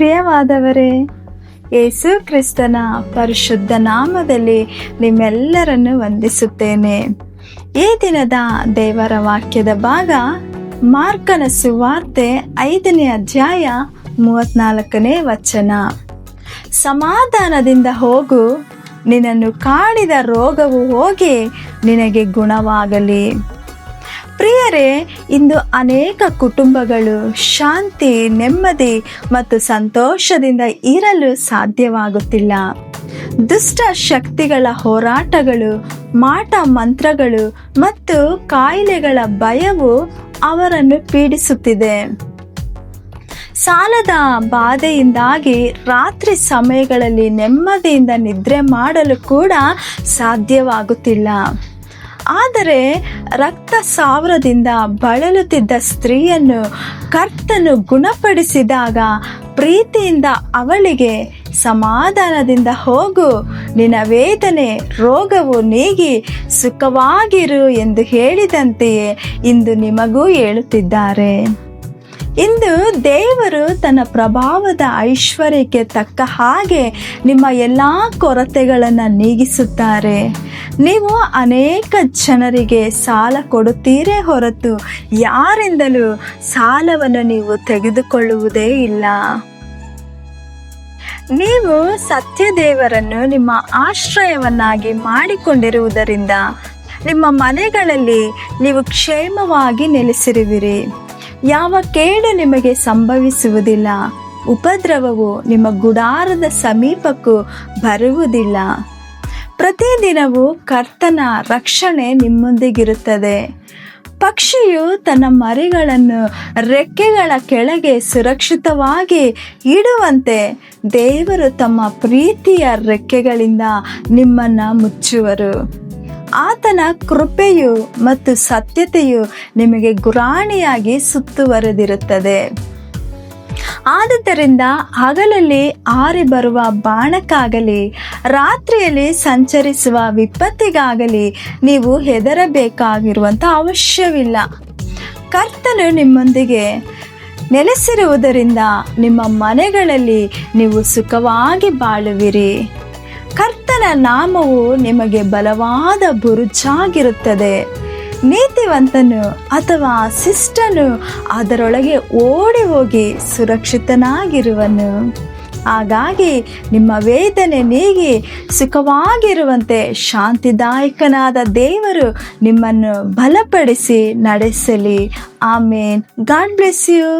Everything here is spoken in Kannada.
ಪ್ರಿಯವಾದವರೇ, ಯೇಸು ಕ್ರಿಸ್ತನ ಪರಿಶುದ್ಧ ನಾಮದಲ್ಲಿ ನಿಮ್ಮೆಲ್ಲರನ್ನು ವಂದಿಸುತ್ತೇನೆ. ಈ ದಿನದ ದೇವರ ವಾಕ್ಯದ ಭಾಗ ಮಾರ್ಕನ ಸುವಾರ್ತೆ 5ನೇ ಅಧ್ಯಾಯ 34ನೇ ವಚನ. ಸಮಾಧಾನದಿಂದ ಹೋಗು, ನಿನ್ನನ್ನು ಕಾಡಿದ ರೋಗವು ಹೋಗಿ ನಿನಗೆ ಗುಣವಾಗಲಿ. ಪ್ರಿಯರೇ, ಇಂದು ಅನೇಕ ಕುಟುಂಬಗಳು ಶಾಂತಿ, ನೆಮ್ಮದಿ ಮತ್ತು ಸಂತೋಷದಿಂದ ಇರಲು ಸಾಧ್ಯವಾಗುತ್ತಿಲ್ಲ. ದುಷ್ಟ ಶಕ್ತಿಗಳ ಹೋರಾಟಗಳು, ಮಾಟ ಮಂತ್ರಗಳು ಮತ್ತು ಕಾಯಿಲೆಗಳ ಭಯವು ಅವರನ್ನು ಪೀಡಿಸುತ್ತಿದೆ. ಸಾಲದ ಬಾಧೆಯಿಂದಾಗಿ ರಾತ್ರಿ ಸಮಯಗಳಲ್ಲಿ ನೆಮ್ಮದಿಯಿಂದ ನಿದ್ರೆ ಮಾಡಲು ಕೂಡ ಸಾಧ್ಯವಾಗುತ್ತಿಲ್ಲ. ಆದರೆ ರಕ್ತಸ್ರಾವದಿಂದ ಬಳಲುತ್ತಿದ್ದ ಸ್ತ್ರೀಯನ್ನು ಕರ್ತನು ಗುಣಪಡಿಸಿದಾಗ ಪ್ರೀತಿಯಿಂದ ಅವಳಿಗೆ, ಸಮಾಧಾನದಿಂದ ಹೋಗು, ನಿನ್ನ ವೇದನೆ ರೋಗವು ನೀಗಿ ಸುಖವಾಗಿರು ಎಂದು ಹೇಳಿದಂತೆಯೇ ಇಂದು ನಿಮಗೂ ಹೇಳುತ್ತಿದ್ದಾರೆ. ಇಂದು ದೇವರು ತನ್ನ ಪ್ರಭಾವದ ಐಶ್ವರ್ಯಕ್ಕೆ ತಕ್ಕ ಹಾಗೆ ನಿಮ್ಮ ಎಲ್ಲ ಕೊರತೆಗಳನ್ನು ನೀಗಿಸುತ್ತಾರೆ. ನೀವು ಅನೇಕ ಜನರಿಗೆ ಸಾಲ ಕೊಡುತ್ತೀರೇ ಹೊರತು ಯಾರಿಂದಲೂ ಸಾಲವನ್ನು ನೀವು ತೆಗೆದುಕೊಳ್ಳುವುದೇ ಇಲ್ಲ. ನೀವು ಸತ್ಯದೇವರನ್ನು ನಿಮ್ಮ ಆಶ್ರಯವನ್ನಾಗಿ ಮಾಡಿಕೊಂಡಿರುವುದರಿಂದ ನಿಮ್ಮ ಮನೆಗಳಲ್ಲಿ ನೀವು ಕ್ಷೇಮವಾಗಿ ನೆಲೆಸಿರುವಿರಿ. ಯಾವ ಕೇಡು ನಿಮಗೆ ಸಂಭವಿಸುವುದಿಲ್ಲ, ಉಪದ್ರವವು ನಿಮ್ಮ ಗುಡಾರದ ಸಮೀಪಕ್ಕೂ ಬರುವುದಿಲ್ಲ. ಪ್ರತಿದಿನವೂ ಕರ್ತನ ರಕ್ಷಣೆ ನಿಮ್ಮೊಂದಿಗಿರುತ್ತದೆ. ಪಕ್ಷಿಯು ತನ್ನ ಮರಿಗಳನ್ನು ರೆಕ್ಕೆಗಳ ಕೆಳಗೆ ಸುರಕ್ಷಿತವಾಗಿ ಇಡುವಂತೆ ದೇವರು ತಮ್ಮ ಪ್ರೀತಿಯ ರೆಕ್ಕೆಗಳಿಂದ ನಿಮ್ಮನ್ನು ಮುಚ್ಚುವರು. ಆತನ ಕೃಪೆಯು ಮತ್ತು ಸತ್ಯತೆಯು ನಿಮಗೆ ಗುರಾಣಿಯಾಗಿ ಸುತ್ತುವರೆದಿರುತ್ತದೆ. ಆದುದರಿಂದ ಹಗಲಲ್ಲಿ ಹಾರಿ ಬರುವ ಬಾಣಕ್ಕಾಗಲಿ, ರಾತ್ರಿಯಲ್ಲಿ ಸಂಚರಿಸುವ ವಿಪತ್ತಿಗಾಗಲಿ ನೀವು ಹೆದರಬೇಕಾಗಿರುವಂಥ ಅವಶ್ಯವಿಲ್ಲ. ಕರ್ತನು ನಿಮ್ಮೊಂದಿಗೆ ನೆಲೆಸಿರುವುದರಿಂದ ನಿಮ್ಮ ಮನೆಗಳಲ್ಲಿ ನೀವು ಸುಖವಾಗಿ ಬಾಳುವಿರಿ. ಕರ್ತನ ನಾಮವು ನಿಮಗೆ ಬಲವಾದ ಬುರುಜಾಗಿರುತ್ತದೆ. ನೀತಿವಂತನು ಅಥವಾ ಶಿಷ್ಟನು ಅದರೊಳಗೆ ಓಡಿ ಹೋಗಿ ಸುರಕ್ಷಿತನಾಗಿರುವನು. ಹಾಗಾಗಿ ನಿಮ್ಮ ವೇದನೆ ನೀಗಿ ಸುಖವಾಗಿರುವಂತೆ ಶಾಂತಿದಾಯಕನಾದ ದೇವರು ನಿಮ್ಮನ್ನು ಬಲಪಡಿಸಿ ನಡೆಸಲಿ. ಆಮೇನ್. God bless you.